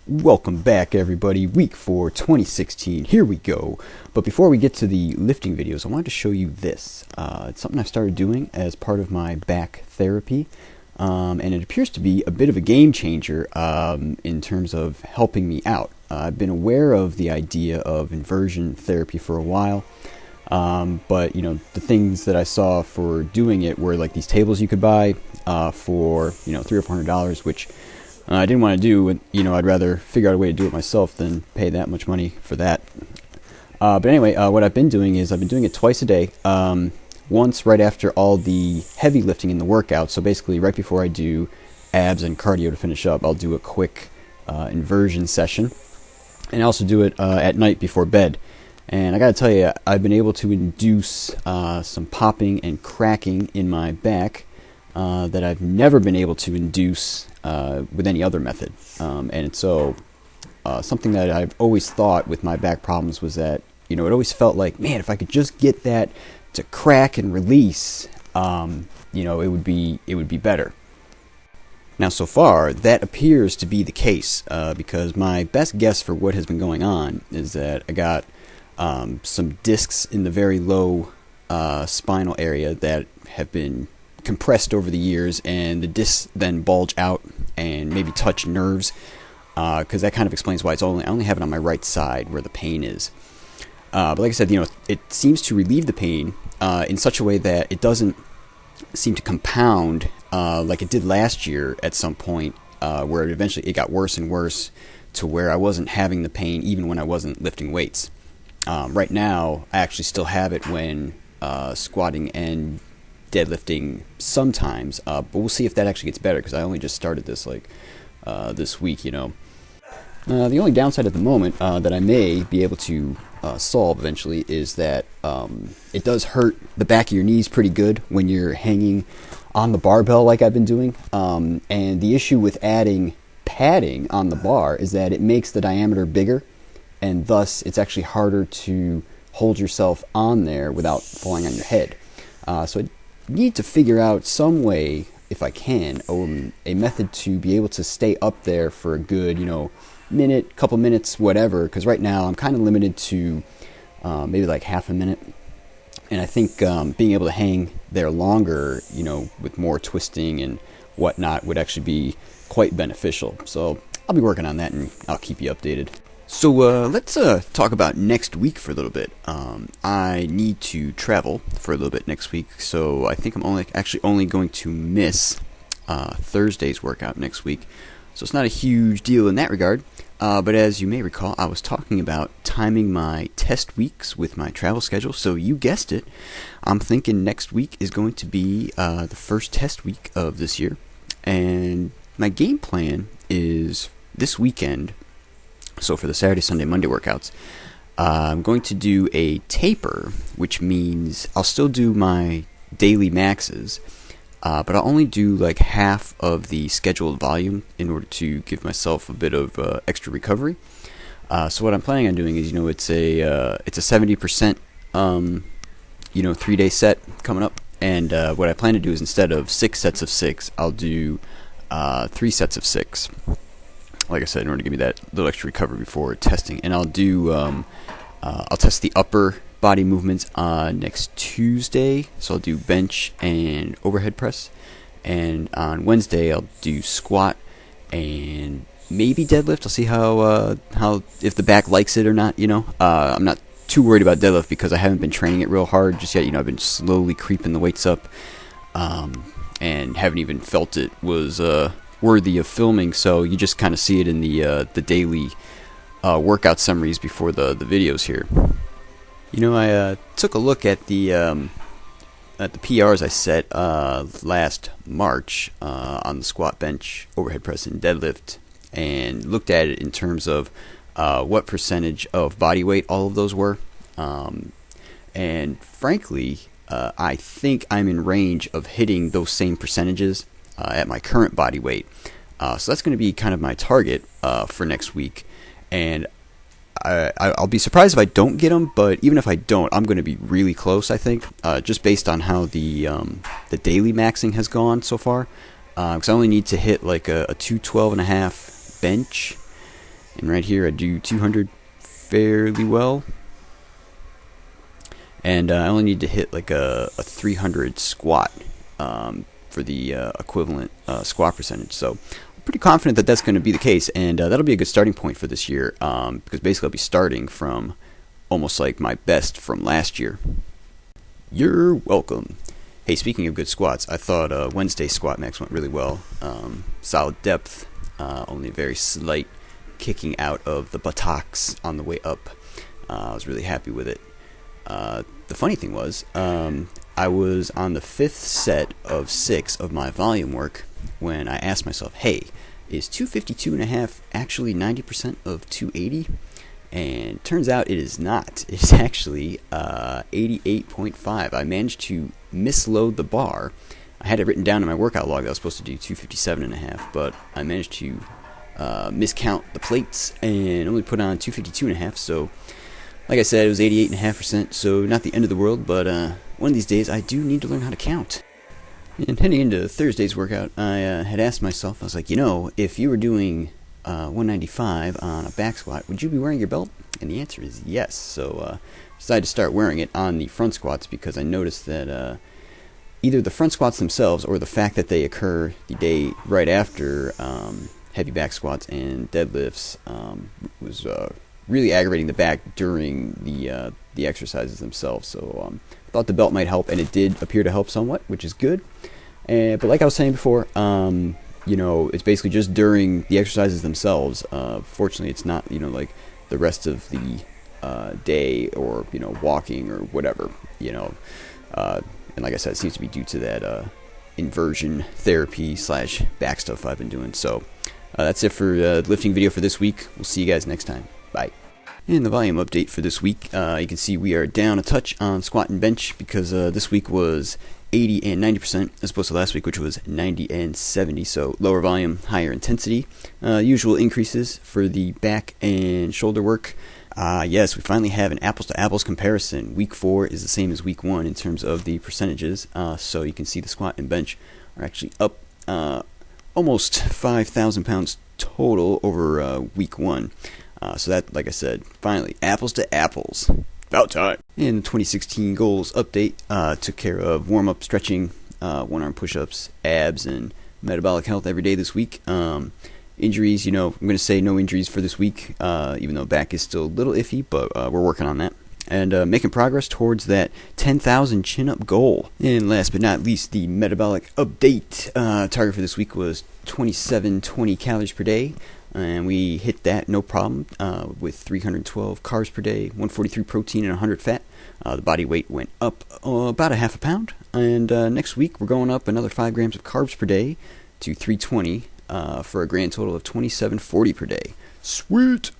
Welcome back, everybody. Week 4, 2016. Here we go. But before we get to the lifting videos, I wanted to show you this. It's something I've started doing as part of my back therapy. And it appears to be a bit of a game changer in terms of helping me out. I've been aware of the idea of inversion therapy for a while. But, the things that I saw for doing it were like these tables you could buy for, $300 or $400, which I didn't want to do. I'd rather figure out a way to do it myself than pay that much money for that. But anyway, what I've been doing is I've been doing it twice a day. Once right after all the heavy lifting in the workout. So basically right before I do abs and cardio to finish up, I'll do a quick inversion session. And I also do it at night before bed. And I gotta tell you, I've been able to induce some popping and cracking in my back that I've never been able to induce with any other method. And so something that I've always thought with my back problems was that, it always felt like, man, if I could just get that to crack and release, it would be better. Now, so far, that appears to be the case because my best guess for what has been going on is that I got some discs in the very low spinal area that have been compressed over the years, and the discs then bulge out and maybe touch nerves, because that kind of explains why I only have it on my right side where the pain is. But like I said, it seems to relieve the pain in such a way that it doesn't seem to compound like it did last year at some point, where eventually it got worse and worse to where I wasn't having the pain even when I wasn't lifting weights. Right now, I actually still have it when squatting and deadlifting sometimes, but we'll see if that actually gets better, because I only just started this this week. The only downside at the moment that I may be able to solve eventually is that it does hurt the back of your knees pretty good when you're hanging on the barbell like I've been doing, and the issue with adding padding on the bar is that it makes the diameter bigger, and thus it's actually harder to hold yourself on there without falling on your head. So I need to figure out some way, if I can, a method to be able to stay up there for a good, minute, couple minutes, whatever, because right now I'm kind of limited to maybe like half a minute. And I think being able to hang there longer, with more twisting and whatnot, would actually be quite beneficial. So I'll be working on that, and I'll keep you updated. So let's talk about next week for a little bit. I need to travel for a little bit next week, so I think I'm only going to miss Thursday's workout next week. So it's not a huge deal in that regard. But as you may recall, I was talking about timing my test weeks with my travel schedule. So you guessed it, I'm thinking next week is going to be the first test week of this year. And my game plan is this weekend. So for the Saturday, Sunday, Monday workouts, I'm going to do a taper, which means I'll still do my daily maxes, but I'll only do like half of the scheduled volume in order to give myself a bit of extra recovery. So what I'm planning on doing is, it's a 70%, 3-day set coming up, and what I plan to do is, instead of 6 sets of 6, I'll do 3 sets of 6. Like I said, in order to give me that little extra recovery before testing. And I'll do, I'll test the upper body movements next Tuesday. So I'll do bench and overhead press. And on Wednesday, I'll do squat and maybe deadlift. I'll see how if the back likes it or not. I'm not too worried about deadlift because I haven't been training it real hard just yet. I've been slowly creeping the weights up, and haven't even felt it was worthy of filming, so you just kind of see it in the daily workout summaries before the videos here. I took a look at the PRs I set last March on the squat, bench, overhead press, and deadlift, and looked at it in terms of what percentage of body weight all of those were. And frankly, I think I'm in range of hitting those same percentages at my current body weight. So that's going to be kind of my target for next week. And I'll be surprised if I don't get them, but even if I don't, I'm going to be really close, I think, just based on how the daily maxing has gone so far. Because I only need to hit like a 212.5 bench And right here I do 200 fairly well. And I only need to hit like a 300 squat for the equivalent squat percentage. So I'm pretty confident that that's going to be the case, and that'll be a good starting point for this year, because basically I'll be starting from almost like my best from last year. You're welcome. Hey, speaking of good squats, I thought Wednesday's squat max went really well. Solid depth, only a very slight kicking out of the buttocks on the way up. I was really happy with it. The funny thing was, I was on the 5th set of 6 of my volume work when I asked myself, hey, is 252.5 actually 90% of 280? And turns out it is not. It's actually 88.5. I managed to misload the bar. I had it written down in my workout log that I was supposed to do 257.5, but I managed to miscount the plates and only put on 252.5. So, like I said, it was 88.5%, so not the end of the world, but one of these days I do need to learn how to count. And heading into Thursday's workout, I had asked myself, I was like, if you were doing 195 on a back squat, would you be wearing your belt? And the answer is yes. So I decided to start wearing it on the front squats because I noticed that either the front squats themselves or the fact that they occur the day right after heavy back squats and deadlifts was really aggravating the back during the exercises themselves. So I thought the belt might help, and it did appear to help somewhat, which is good. But like I was saying before, it's basically just during the exercises themselves. Fortunately, it's not, like the rest of the day or, walking or whatever, and like I said, it seems to be due to that inversion therapy / back stuff I've been doing. So that's it for the lifting video for this week. We'll see you guys next time. Bye. In the volume update for this week, you can see we are down a touch on squat and bench because this week was 80 and 90% as opposed to last week, which was 90 and 70. So lower volume, higher intensity. Usual increases for the back and shoulder work. Yes, we finally have an apples to apples comparison. Week 4 is the same as week 1 in terms of the percentages. So you can see the squat and bench are actually up almost 5,000 pounds total over week 1. So that, like I said, finally, apples to apples. About time. In the 2016 goals update, took care of warm-up stretching, one-arm push-ups, abs, and metabolic health every day this week. Injuries, I'm going to say no injuries for this week, even though back is still a little iffy, but we're working on that. And making progress towards that 10,000 chin-up goal. And last but not least, the metabolic update. Target for this week was 2720 calories per day. And we hit that no problem with 312 carbs per day, 143 protein, and 100 fat. The body weight went up about a half a pound. And next week, we're going up another 5 grams of carbs per day to 320 for a grand total of 2740 per day. Sweet!